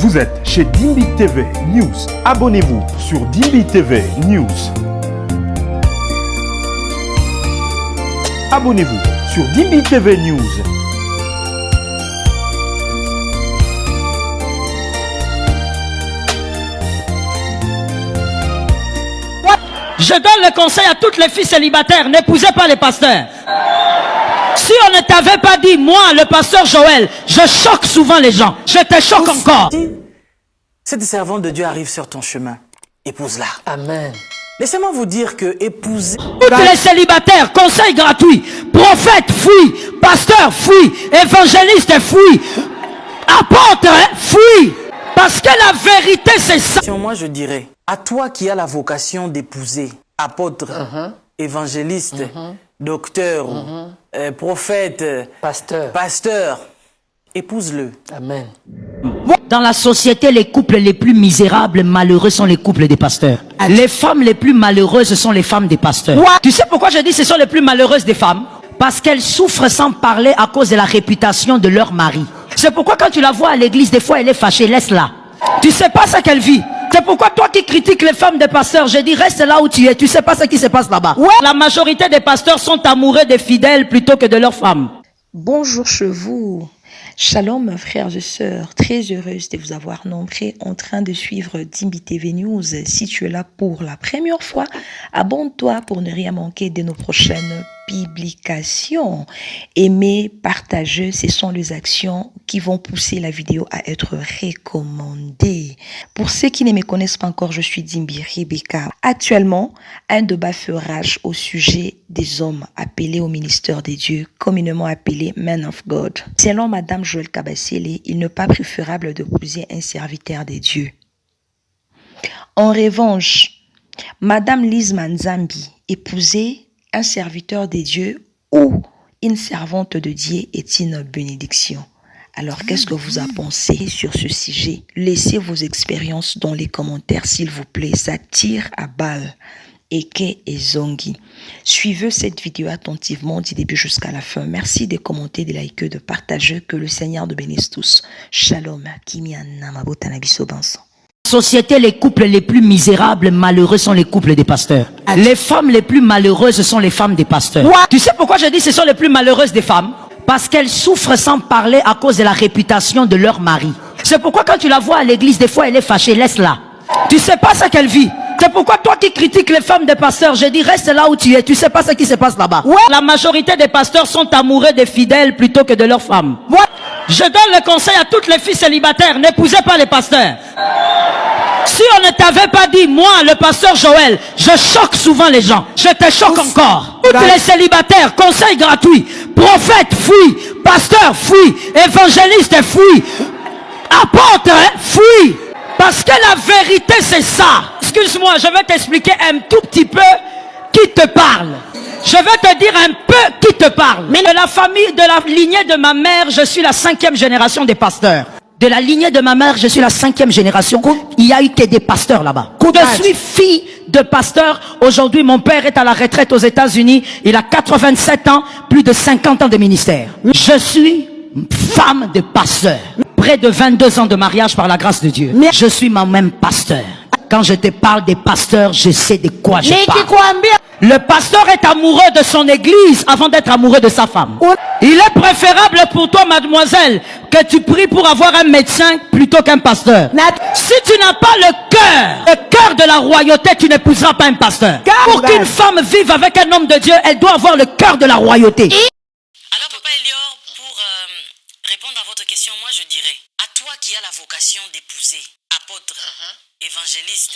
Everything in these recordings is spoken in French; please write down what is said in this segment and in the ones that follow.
Vous êtes chez Dimbi TV News. Abonnez-vous sur Dimbi TV News. Abonnez-vous sur Dimbi TV News. Je donne le conseil à toutes les filles célibataires, n'épousez pas les pasteurs. Si on ne t'avait pas dit, moi, le pasteur Joël, je choque souvent les gens. Je te choque encore. Si cette servante de Dieu arrive sur ton chemin, épouse-la. Amen. Laissez-moi vous dire que épouser... Toutes les célibataires, conseil gratuit. Prophète, fuis. Pasteur, fuis. Évangéliste, fuis. Apôtre, fuis. Parce que la vérité, c'est ça. Moi, je dirais, à toi qui as la vocation d'épouser, apôtre, évangéliste, docteur, prophète, pasteur, épouse-le. Amen. Dans la société, les couples les plus misérables, malheureux sont les couples des pasteurs. Les femmes les plus malheureuses sont les femmes des pasteurs. Tu sais pourquoi je dis ce sont les plus malheureuses des femmes? Parce qu'elles souffrent sans parler à cause de la réputation de leur mari. C'est pourquoi quand tu la vois à l'église, des fois elle est fâchée, laisse-la. Tu sais pas ce qu'elle vit. C'est pourquoi toi qui critiques les femmes des pasteurs, je dis reste là où tu es. Tu sais pas ce qui se passe là-bas. La majorité des pasteurs sont amoureux des fidèles plutôt que de leurs femmes. Bonjour chez vous. Shalom frères et sœurs, très heureuse de vous avoir nombreux en train de suivre Dimbi TV News. Si tu es là pour la première fois, abonne-toi pour ne rien manquer de nos prochaines publications. Aimer, partager, ce sont les actions qui vont pousser la vidéo à être recommandée. Pour ceux qui ne me connaissent pas encore, je suis Dimbi Rebecca. Actuellement, un débat fait rage au sujet des hommes appelés au ministère de Dieu, communément appelés Men of God. Selon Madame Joël Kabasele, il n'est pas préférable d'épouser un serviteur de Dieu. En revanche, Madame Lise Manzambi, épouser un serviteur de Dieu ou une servante de Dieu est une bénédiction. Alors, qu'est-ce que vous en pensez sur ce sujet? Laissez vos expériences dans les commentaires, s'il vous plaît. Ça tire à balles. Eke et Zongi. Suivez cette vidéo attentivement du début jusqu'à la fin. Merci de commenter, de liker, de partager. Que le Seigneur nous bénisse tous. Shalom. Société, les couples les plus misérables, malheureux sont les couples des pasteurs. Les femmes les plus malheureuses sont les femmes des pasteurs. Tu sais pourquoi je dis ce sont les plus malheureuses des femmes? Parce qu'elles souffrent sans parler à cause de la réputation de leur mari. C'est pourquoi quand tu la vois à l'église, des fois elle est fâchée, laisse-la. Tu sais pas ce qu'elle vit. C'est pourquoi toi qui critiques les femmes des pasteurs, je dis reste là où tu es. Tu sais pas ce qui se passe là-bas. La majorité des pasteurs sont amoureux des fidèles plutôt que de leurs femmes. Je donne le conseil à toutes les filles célibataires, n'épousez pas les pasteurs. Si on ne t'avait pas dit, moi, le pasteur Joël, je choque souvent les gens. Je te choque encore. Toutes les célibataires, conseil gratuit. Prophète, fuis. Pasteur, fuis. Évangéliste, fuis. Apôtre, fuis. Parce que la vérité, c'est ça. Excuse-moi, je vais t'expliquer un tout petit peu qui te parle. Je vais te dire un peu qui te parle. Mais de la famille, de la lignée de ma mère, je suis la 5e génération des pasteurs. De la lignée de ma mère, je suis la 5e génération. Il y a eu que des pasteurs là-bas. Je suis fille de pasteur. Aujourd'hui, mon père est à la retraite aux États-Unis. Il a 87 ans, plus de 50 ans de ministère. Je suis femme de pasteur. Près de 22 ans de mariage par la grâce de Dieu. Je suis moi-même pasteur. Quand je te parle des pasteurs, je sais de quoi je parle. Le pasteur est amoureux de son église avant d'être amoureux de sa femme. Il est préférable pour toi, mademoiselle, que tu pries pour avoir un médecin plutôt qu'un pasteur. Si tu n'as pas le cœur de la royauté, tu n'épouseras pas un pasteur. Pour qu'une femme vive avec un homme de Dieu, elle doit avoir le cœur de la royauté. Alors, Papa Elior, pour répondre à votre question, moi je dirais, à toi qui as la vocation d'épouser, apôtre, évangéliste,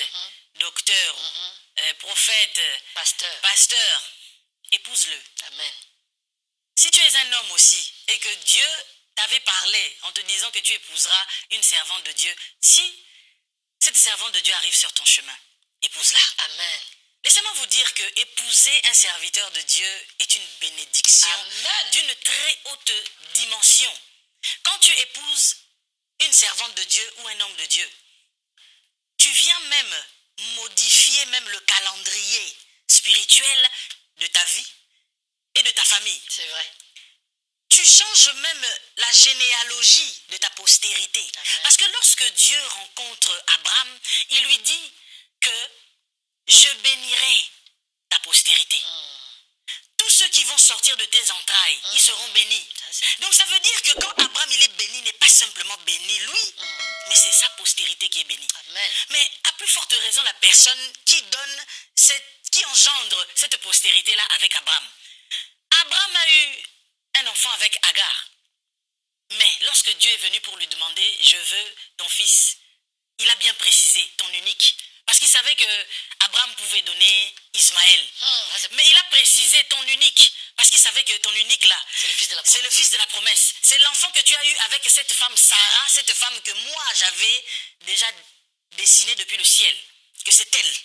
docteur, prophète, pasteur, épouse-le. Amen. Si tu es un homme aussi, et que Dieu t'avait parlé en te disant que tu épouseras une servante de Dieu, si cette servante de Dieu arrive sur ton chemin, épouse-la. Amen. Laissez-moi vous dire que épouser un serviteur de Dieu est une bénédiction d'une très haute dimension. Quand tu épouses une servante de Dieu ou un homme de Dieu, tu viens même modifier même le calendrier spirituel de ta vie et de ta famille. C'est vrai. tu changes même la généalogie de ta postérité. Amen. Parce que lorsque Dieu rencontre Abraham, il lui dit que je bénirai ta postérité. Tous ceux qui vont sortir de tes entrailles, ils seront bénis. Donc ça veut dire que quand Abraham il est béni, il n'est pas simplement béni lui, mais c'est sa postérité qui est bénie. Amen. Mais à plus forte raison, la personne qui donne, qui engendre cette postérité-là avec Abraham. Abraham a eu un enfant avec Agar. Mais lorsque Dieu est venu pour lui demander, je veux ton fils, il a bien précisé, ton unique. Parce qu'il savait que Abraham pouvait donner Ismaël. Mais il a précisé ton unique. Parce qu'il savait que ton unique là, C'est le fils de la c'est le fils de la promesse. C'est l'enfant que tu as eu avec cette femme Sarah, cette femme que moi j'avais déjà dessinée depuis le ciel. Que c'est elle,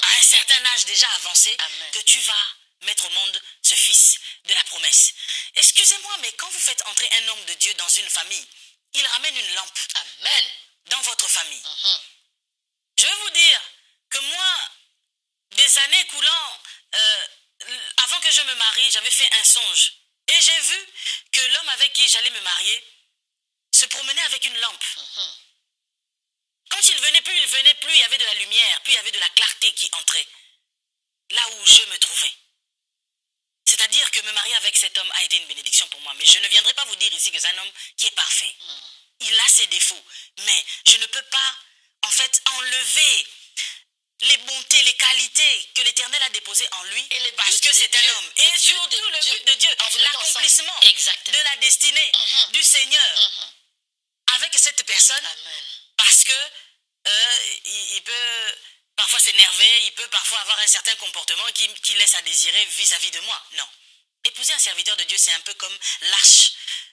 à un certain âge déjà avancé, Amen. que tu vas mettre au monde ce fils de la promesse. Excusez-moi, mais quand vous faites entrer un homme de Dieu dans une famille, il ramène une lampe Amen. dans votre famille. Je veux vous dire que moi, des années coulant, avant que je me marie, j'avais fait un songe. Et j'ai vu que l'homme avec qui j'allais me marier se promenait avec une lampe. Quand il venait plus, il y avait de la lumière, puis il y avait de la clarté qui entrait là où je me trouvais. C'est-à-dire que me marier avec cet homme a été une bénédiction pour moi. Mais je ne viendrai pas vous dire ici que c'est un homme qui est parfait. Il a ses défauts. Mais je ne peux pas, en fait, enlever les bontés, les qualités que l'Éternel a déposées en lui, Et le parce but que de c'est un Dieu, homme. le Et but surtout de le Dieu, but de Dieu, en vous mettant l'accomplissement ensemble. Exactement. de la destinée du Seigneur avec cette personne, Amen. parce que il peut parfois s'énerver, il peut parfois avoir un certain comportement qui laisse à désirer vis-à-vis de moi. Non. Épouser un serviteur de Dieu, c'est un peu comme l'arche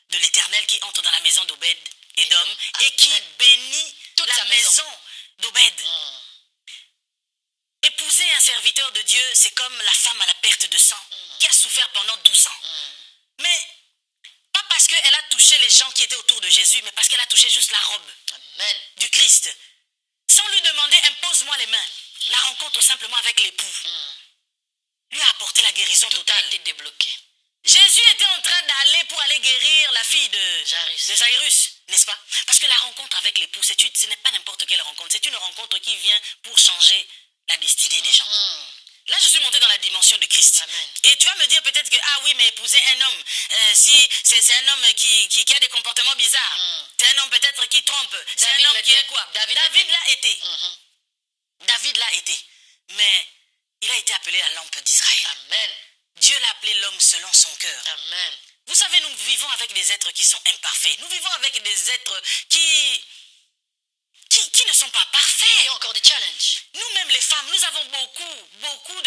de l'Éternel qui entre dans la maison d'Obed et d'Homme et qui bénit Toute la sa maison. maison d'Obed. Épouser un serviteur de Dieu, c'est comme la femme à la perte de sang qui a souffert pendant 12 ans. Mais pas parce qu'elle a touché les gens qui étaient autour de Jésus, mais parce qu'elle a touché juste la robe Amen. du Christ. Sans lui demander, impose-moi les mains. La rencontre simplement avec l'époux lui a apporté la guérison Tout a totale. été débloqué. Jésus était en train d'aller pour aller guérir la fille de Jairus, n'est-ce pas? Parce que la rencontre avec l'époux, ce n'est pas n'importe quelle rencontre. C'est une rencontre qui vient pour changer la destinée des gens. Là, je suis monté dans la dimension de Christ. Amen. Et tu vas me dire peut-être que, ah oui, mais épouser un homme, si c'est un homme qui a des comportements bizarres, c'est un homme peut-être qui trompe, c'est David un homme qui l'était. est quoi? David David l'a été. David l'a été. Mais il a été appelé la lampe d'Israël. Amen. Dieu l'a appelé l'homme selon son cœur. Amen. Vous savez, nous vivons avec des êtres qui sont imparfaits. Nous vivons avec des êtres qui ne sont pas Il y parfaits. a encore des challenges. Nous-mêmes, les femmes, nous avons beaucoup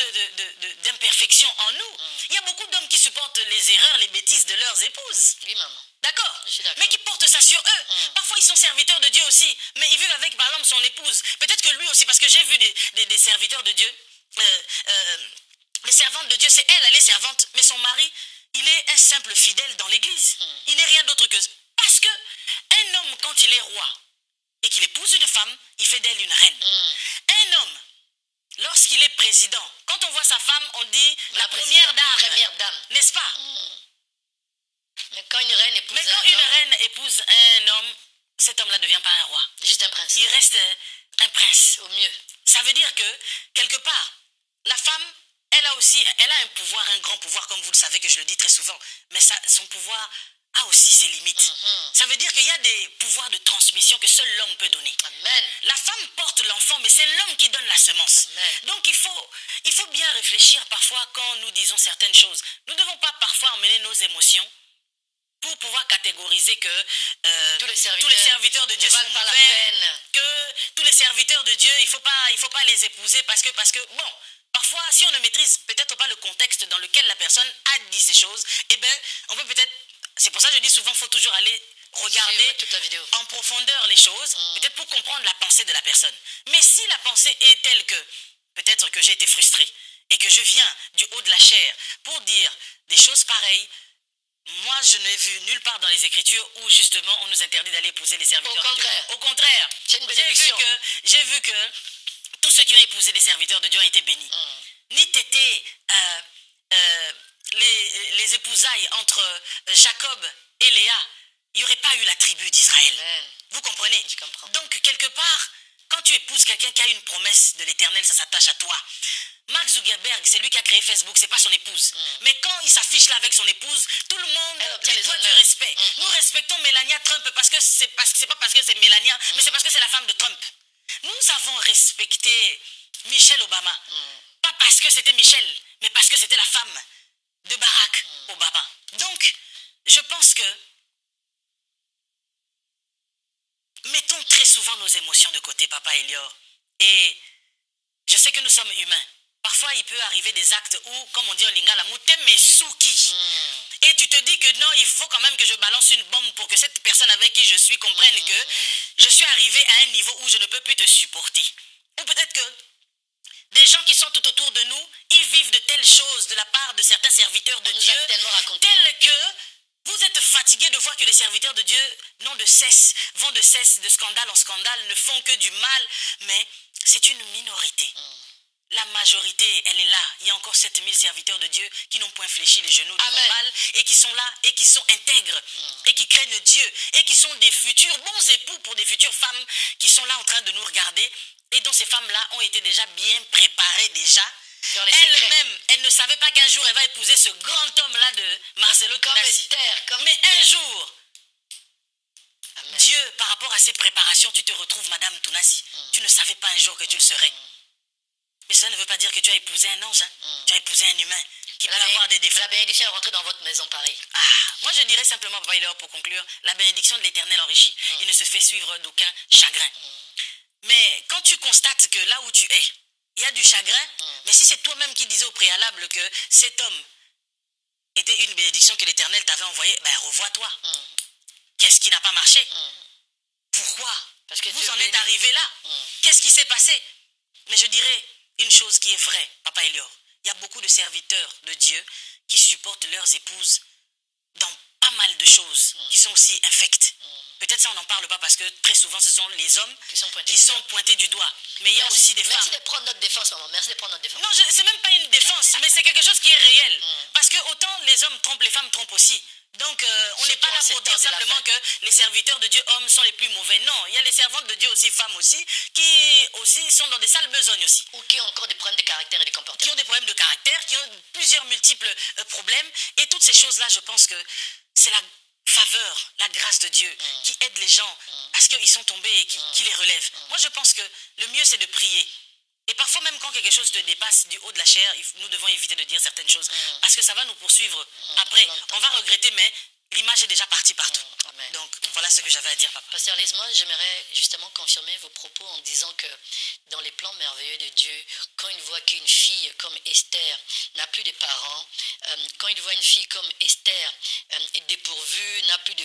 d'imperfections en nous. Il y a beaucoup d'hommes qui supportent les erreurs, les bêtises de leurs épouses. Oui, maman. D'accord? Je suis d'accord. Mais qui portent ça sur eux. Parfois, ils sont serviteurs de Dieu aussi. Mais ils vivent avec, par exemple, son épouse. Peut-être que lui aussi, parce que j'ai vu des serviteurs de Dieu. Les servantes de Dieu, c'est elle est servante. Mais son mari, il est un simple fidèle dans l'église. Il n'est rien d'autre que... Parce que un homme, quand il est roi et qu'il épouse une femme, il fait d'elle une reine. Un homme, lorsqu'il est président, quand on voit sa femme, on dit la première dame. Première dame. N'est-ce pas? Mais quand une reine épouse Mais quand un une homme, reine épouse un homme, cet homme-là ne devient pas un roi. juste un prince. Il reste un prince. Au mieux. Ça veut dire que, quelque part, la femme, elle a un pouvoir, un grand pouvoir, comme vous le savez, que je le dis très souvent. Mais son pouvoir a aussi ses limites. Ça veut dire qu'il y a des pouvoirs de transmission que seul l'homme peut donner. Amen. La femme porte l'enfant, mais c'est l'homme qui donne la semence. Amen. Donc il faut bien réfléchir parfois quand nous disons certaines choses. Nous ne devons pas parfois emmener nos émotions pour pouvoir catégoriser que Tous les serviteurs de Dieu ne sont valent pas la mauvais, peine. que tous les serviteurs de Dieu, il faut pas les épouser parce que bon, parfois si on ne maîtrise peut-être pas le contexte dans lequel la personne a dit ces choses, eh ben on peut peut-être, c'est pour ça que je dis souvent, faut toujours aller regarder Suivre toute la vidéo. en profondeur les choses, peut-être pour comprendre la pensée de la personne. Mais si la pensée est telle que peut-être que j'ai été frustré et que je viens du haut de la chair pour dire des choses pareilles, moi, je n'ai vu nulle part dans les Écritures où justement on nous interdit d'aller épouser les serviteurs de Dieu. Au contraire, C'est une bénédiction. j'ai vu que tous ceux qui ont épousé les serviteurs de Dieu ont été bénis. Ni t'étais les épousailles entre Jacob et Léa, il n'y aurait pas eu la tribu d'Israël. Amen. Vous comprenez? Je comprends. Donc, quelque part, quand tu épouses quelqu'un qui a une promesse de l'éternel, ça s'attache à toi. Mark Zuckerberg, c'est lui qui a créé Facebook, c'est pas son épouse. Mais quand il s'affiche là avec son épouse, tout le monde Elle obtient lui les doit du honneurs. respect. Nous respectons Melania Trump parce que c'est pas parce que c'est Melania, mais c'est parce que c'est la femme de Trump. Nous avons respecté Michelle Obama. Pas parce que c'était Michelle, mais parce que c'était la femme de Barack Obama. Donc, je pense que mettons très souvent nos émotions de côté, Papa Elior. Et je sais que nous sommes humains. Parfois, il peut arriver des actes où, comme on dit au Lingala, Moutem est souki. Et tu te dis que non, il faut quand même que je balance une bombe pour que cette personne avec qui je suis comprenne que je suis arrivé à un niveau où je ne peux plus te supporter. Ou peut-être que des gens qui sont tout autour de nous, ils vivent de telles choses de la part de certains serviteurs de On nous Dieu, a tellement raconté. tels que vous êtes fatigués de voir que les serviteurs de Dieu n'ont de cesse, vont de cesse de scandale en scandale, ne font que du mal, mais c'est une minorité. La majorité, elle est là. Il y a encore 7000 serviteurs de Dieu qui n'ont point fléchi les genoux devant Amen. Baal et qui sont là et qui sont intègres et qui craignent Dieu et qui sont des futurs bons époux pour des futures femmes qui sont là en train de nous regarder et dont ces femmes-là ont été déjà bien préparées déjà. Dans les secrets. Elle-même, elle ne savait pas qu'un jour elle va épouser ce grand homme-là de Marcelo Comme Tonassi. Esther, comme Mais Esther. un jour, Amen. Dieu, par rapport à ses préparations, tu te retrouves Madame Tounassi. Tu ne savais pas un jour que tu le serais. Mais cela ne veut pas dire que tu as épousé un ange. Hein. Tu as épousé un humain qui peut avoir des défauts. La bénédiction est rentrée dans votre maison, pareil. Moi je dirais simplement, Papa Elior, pour conclure, la bénédiction de l'Éternel enrichit. Il ne se fait suivre d'aucun chagrin. Mais quand tu constates que là où tu es, il y a du chagrin, mais si c'est toi-même qui disais au préalable que cet homme était une bénédiction que l'Éternel t'avait envoyée, ben revois-toi. Qu'est-ce qui n'a pas marché? Pourquoi? Parce que vous Dieu en bénit. êtes arrivé là. Qu'est-ce qui s'est passé? Mais je dirais une chose qui est vraie, Papa Elior. Il y a beaucoup de serviteurs de Dieu qui supportent leurs épouses dans pas mal de choses qui sont aussi infectes. Peut-être ça on n'en parle pas parce que très souvent ce sont les hommes Qui sont pointés qui du sont doigt. pointés du doigt. Mais il y a aussi des Merci femmes. de prendre notre défense, maman. Merci de prendre notre défense. Non, c'est même pas une défense, mais c'est quelque chose qui est réel. Parce que autant les hommes trompent, les femmes trompent aussi. Donc, on n'est Surtout pas là en ces pour temps dire de la simplement fin. que les serviteurs de Dieu, hommes, sont les plus mauvais. Non, il y a les servantes de Dieu aussi, femmes aussi, qui aussi sont dans des sales besognes aussi. Ou qui ont encore des problèmes de caractère et de Qui comportement. ont des problèmes de caractère, qui ont plusieurs multiples problèmes. Et toutes ces choses-là, je pense que c'est la faveur, la grâce de Dieu qui aide les gens parce qu'ils sont tombés et qui les relève. Moi, je pense que le mieux, c'est de prier. Et parfois, même quand quelque chose te dépasse du haut de la chair, nous devons éviter de dire certaines choses parce que ça va nous poursuivre. Après, on va regretter, mais l'image est déjà partie partout. Amen. Donc, voilà ce que j'avais à dire, papa. Pasteur Lise, moi, j'aimerais justement confirmer vos propos en disant que dans les plans merveilleux de Dieu, quand il voit qu'une fille comme Esther n'a plus de parents, quand il voit une fille comme Esther est dépourvue, n'a plus de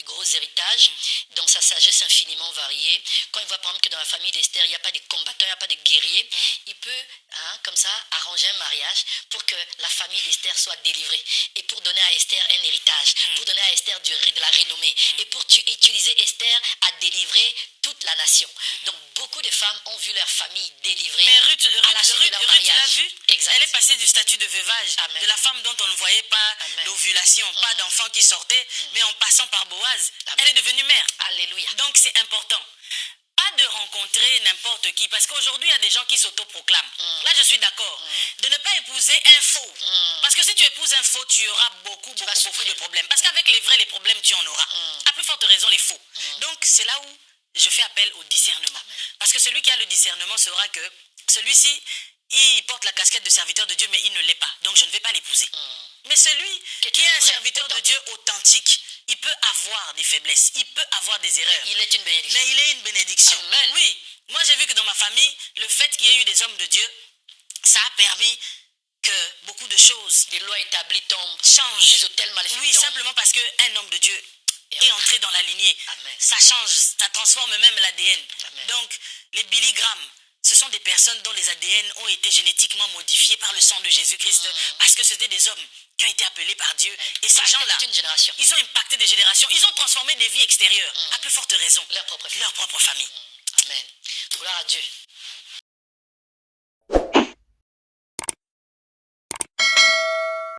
gros héritages, dans sa sagesse infiniment variée, quand il voit par exemple que dans la famille d'Esther, il n'y a pas de combattants, il n'y a pas de guerriers, il peut, comme ça, arranger un mariage pour que la famille d'Esther soit délivrée et pour donner à Esther un héritage, pour donner à Esther de la renommée et pour utiliser Esther à délivrer toute la nation. Donc beaucoup de femmes ont vu leur famille délivrée Mais Ruth, à la suite de leur tu mariage. l'as vu? Exact. Elle est passée du statut de veuvage, Amen. de la femme dont on ne voyait pas Amen. d'ovulation, pas d'enfant qui sortait, mais en passant par Boaz, Amen. elle est devenue mère. Alléluia. Donc c'est important. Pas de rencontrer n'importe qui, parce qu'aujourd'hui il y a des gens qui s'autoproclament. Là je suis d'accord. De ne pas épouser un faux. Parce que si tu épouses un faux, tu auras beaucoup vas de souffrir. problèmes. Parce qu'avec les vrais, les problèmes, tu en auras. À plus forte raison, les faux. Donc c'est là où je fais appel au discernement. Parce que celui qui a le discernement saura que celui-ci, il porte la casquette de serviteur de Dieu, mais il ne l'est pas. Donc je ne vais pas l'épouser. Mais celui qui est un vrai, serviteur de Dieu authentique, il peut avoir des faiblesses, il peut avoir des erreurs. Il est une bénédiction. Mais il est une bénédiction. Amen. Oui, moi j'ai vu que dans ma famille, le fait qu'il y ait eu des hommes de Dieu, ça a permis que beaucoup de choses Des lois établies tombent. changent. Des hôtels maléfiques Oui, tombent. simplement parce qu'un homme de Dieu est entré dans la lignée. Amen. Ça change, ça transforme même l'ADN. Amen. Donc, les Billy Graham, ce sont des personnes dont les ADN ont été génétiquement modifiés par le sang de Jésus-Christ parce que c'était des hommes qui ont été appelés par Dieu. Et ces Impacté gens-là, toute une génération. ils ont impacté des générations, ils ont transformé des vies extérieures, à plus forte raison, Leur propre famille. leur propre famille. Amen. Gloire à Dieu.